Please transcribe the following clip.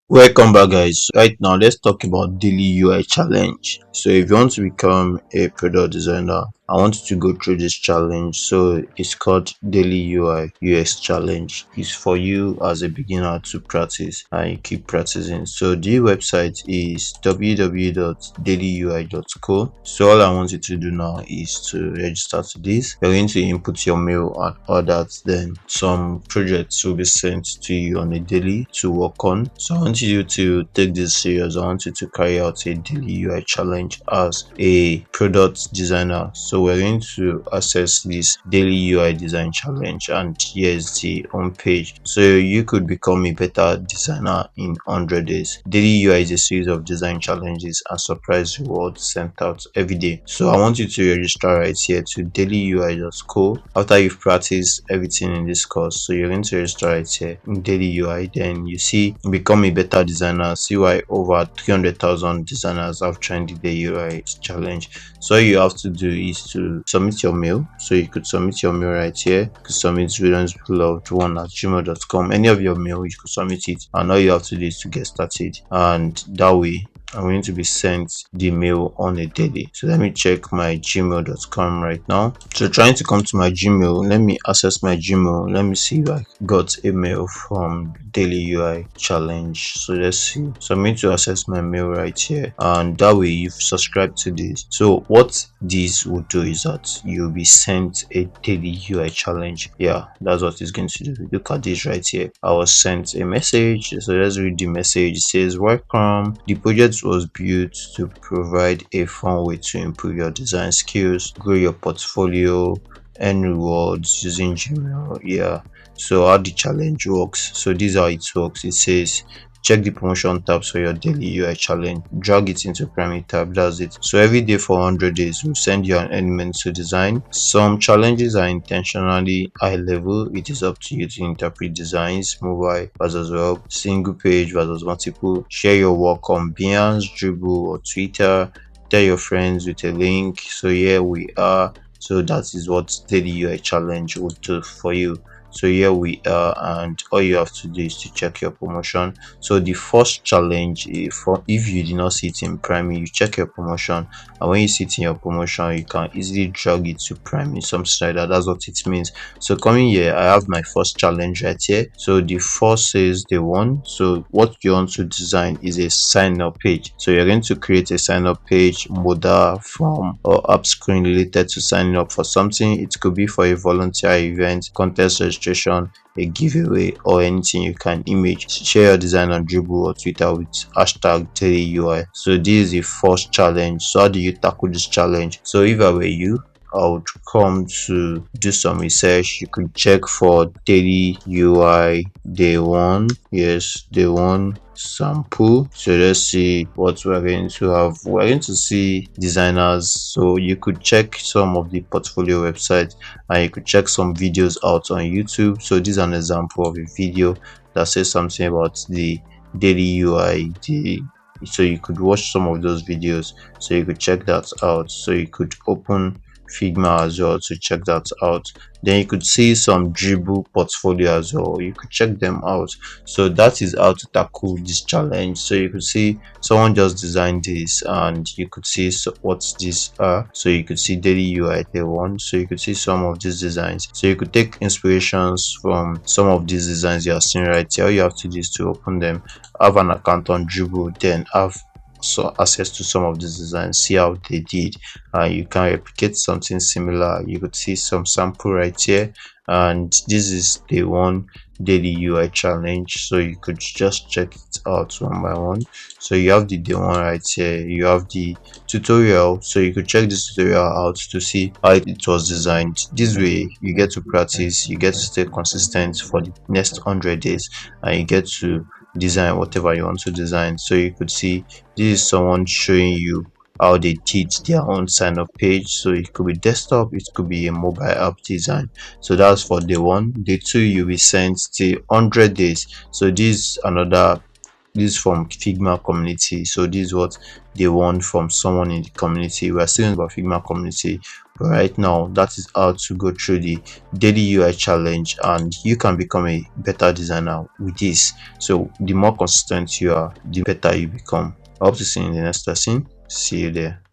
Welcome back, guys. Right now, let's talk about daily UI challenge. So, if you want to become a product designer, I want you to go through this challenge. So, it's called daily UI UX challenge. It's for you as a beginner to practice and you keep practicing. So, the website is www.dailyui.co. So, all I want you to do now is to register to this. You're going to input your mail and all that. Then, some projects will be sent to you on a daily to work on. So, I want you to take this serious. I want you to carry out a daily UI challenge as a product designer. So we're going to access this daily UI design challenge, and here's the home page. So you could become a better designer in 100 days. Daily UI is a series of design challenges and surprise rewards sent out every day. So I want you to register right here to dailyui.co after you've practiced everything in this course. So you're going to register right here in daily UI. Then you see become a better designer. See why over 300,000 designers have joined the daily UI challenge. So all you have to do is to submit your mail. So you could submit your mail right here. You could submit williamsbeloved1@gmail.com. Any of your mail, you could submit it, and all you have to do is to get started. And that way I'm going to be sent the mail on a daily. So let me check my gmail.com right now. So trying to come to my Gmail, let me access my Gmail. Let me see if I got a mail from daily UI challenge. So let's see. So I'm going to access my mail right here, and that way you've subscribed to this. So what this will do is that you'll be sent a daily UI challenge. Yeah, that's what it's going to do. Look at this right here. I was sent a message. So let's read the message. It says, welcome. The project was built to provide a fun way to improve your design skills, grow your portfolio, and rewards using Gmail. Yeah, so how the challenge works. So this is how it works. It says check the promotion tabs for your daily UI challenge, drag it into primary tab. That's it. So every day for 100 days we'll send you an element to design. Some challenges are intentionally high level. It is up to you to interpret designs, mobile versus web, single page versus multiple. Share your work on Behance, Dribble, or Twitter. Tell your friends with a link. So here we are. So that is what daily UI challenge will do for you. So here we are, and all you have to do is to check your promotion. So the first challenge, if you did not see it in primary, you check your promotion, and when you see it in your promotion, you can easily drag it to primary, something like that. That's what it means. So coming here, I have my first challenge right here. So the first says day one. So what you want to design is a sign up page. So you're going to create a sign up page, modal, form, or app screen related to signing up for something. It could be for a volunteer event, contest registration, a giveaway, or anything. You can image, share your design on Dribble or Twitter with hashtag #DailyUI. So this is the first challenge. So how do you tackle this challenge? So if I were you, I would come to do some research. You could check for daily UI day one. Yes, day one sample. So let's see what we're going to have. We're going to see designers. So you could check some of the portfolio websites, and you could check some videos out on YouTube. So this is an example of a video that says something about the daily UI. So you could watch some of those videos. So you could check that out. So you could open Figma as well to check that out. Then you could see some Dribble portfolio as well. You could check them out. So that is how to tackle this challenge. So you could see someone just designed this, and you could see what these are. So you could see daily UI day one. So you could see some of these designs. So you could take inspirations from some of these designs you are seeing right here. All you have to do is to open them, have an account on Dribble, then have access to some of these designs, see how they did. You can replicate something similar. You could see some sample right here, and this is the one daily UI challenge. So you could just check it out one by one. So you have the day one right here, you have the tutorial. So you could check this tutorial out to see how it was designed. This way you get to practice, you get to stay consistent for the next 100 days, and you get to design whatever you want to design. So you could see this is someone showing you how they did their own sign up page. So it could be desktop, it could be a mobile app design. So that's for day one. Day two, you'll be sent till 100 days. So this is from Figma community. So this is what they want from someone in the community. We are still in the Figma community. But right now, that is how to go through the daily UI challenge, and you can become a better designer with this. So the more consistent you are, the better you become. I hope to see you in the next lesson. See you there.